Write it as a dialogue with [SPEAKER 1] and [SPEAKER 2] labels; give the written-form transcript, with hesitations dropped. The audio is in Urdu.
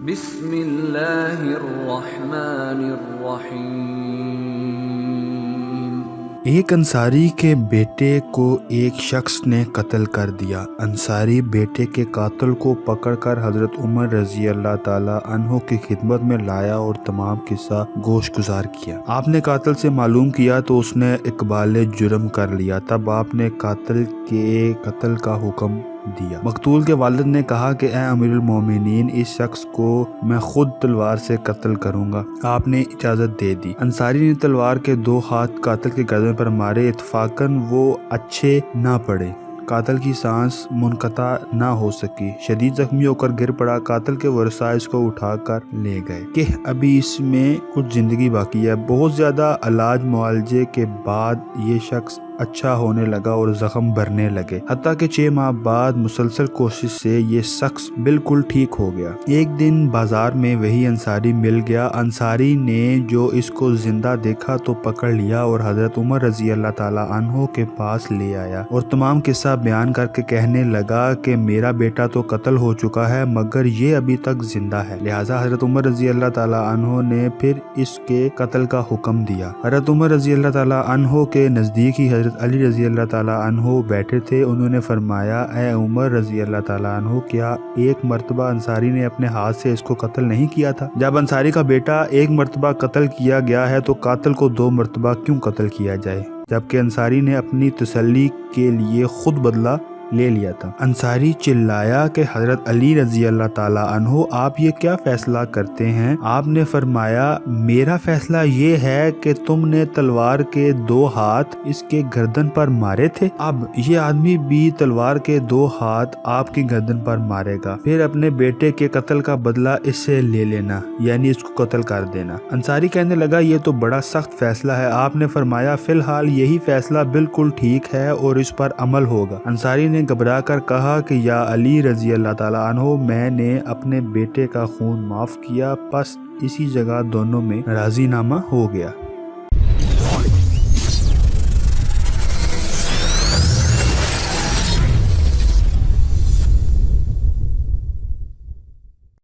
[SPEAKER 1] بسم اللہ الرحمن الرحیم۔
[SPEAKER 2] ایک انصاری کے بیٹے کو ایک شخص نے قتل کر دیا۔ انصاری بیٹے کے قاتل کو پکڑ کر حضرت عمر رضی اللہ تعالی عنہ کی خدمت میں لایا اور تمام قصہ گوش گزار کیا۔ آپ نے قاتل سے معلوم کیا تو اس نے اقبال جرم کر لیا۔ تب آپ نے قاتل کے قتل کا حکم دیا۔ مقتول کے والد نے کہا کہ اے امیر المومنین، اس شخص کو میں خود تلوار سے قتل کروں گا۔ آپ نے اجازت دے دی۔ انصاری نے تلوار کے 2 ہاتھ قاتل کے گردن پر مارے، اتفاقاً وہ اچھے نہ پڑے۔ قاتل کی سانس منقطع نہ ہو سکی، شدید زخمی ہو کر گر پڑا۔ قاتل کے ورثاء اس کو اٹھا کر لے گئے کہ ابھی اس میں کچھ زندگی باقی ہے۔ بہت زیادہ علاج معالجے کے بعد یہ شخص اچھا ہونے لگا اور زخم بھرنے لگے، حتیٰ کہ 6 ماہ بعد مسلسل کوشش سے یہ شخص بالکل ٹھیک ہو گیا۔ ایک دن بازار میں وہی انصاری مل گیا۔ انصاری نے جو اس کو زندہ دیکھا تو پکڑ لیا اور حضرت عمر رضی اللہ تعالی عنہ کے پاس لے آیا اور تمام قصہ بیان کر کے کہنے لگا کہ میرا بیٹا تو قتل ہو چکا ہے مگر یہ ابھی تک زندہ ہے، لہٰذا حضرت عمر رضی اللہ تعالی عنہ نے پھر اس کے قتل کا حکم دیا۔ حضرت عمر رضی اللہ تعالی عنہ کے نزدیک ہی حضرت علی رضی اللہ تعالی عنہ بیٹھے تھے۔ انہوں نے فرمایا، اے عمر رضی اللہ تعالی عنہ، کیا ایک مرتبہ انصاری نے اپنے ہاتھ سے اس کو قتل نہیں کیا تھا؟ جب انصاری کا بیٹا ایک مرتبہ قتل کیا گیا ہے تو قاتل کو 2 مرتبہ کیوں قتل کیا جائے، جبکہ انصاری نے اپنی تسلی کے لیے خود بدلہ لے لیا تھا؟ انصاری چلایا کہ حضرت علی رضی اللہ تعالی عنہ، آپ یہ کیا فیصلہ کرتے ہیں؟ آپ نے فرمایا، میرا فیصلہ یہ ہے کہ تم نے تلوار کے 2 ہاتھ اس کے گردن پر مارے تھے، اب یہ آدمی بھی تلوار کے 2 ہاتھ آپ کی گردن پر مارے گا، پھر اپنے بیٹے کے قتل کا بدلہ اس سے لے لینا، یعنی اس کو قتل کر دینا۔ انصاری کہنے لگا، یہ تو بڑا سخت فیصلہ ہے۔ آپ نے فرمایا، فی الحال یہی فیصلہ بالکل ٹھیک ہے اور اس پر عمل ہوگا۔ انصاری نے گھبرا کر کہا کہ یا علی رضی اللہ تعالی عنہ، میں نے اپنے بیٹے کا خون معاف کیا، پس اسی جگہ دونوں میں راضی نامہ ہو گیا۔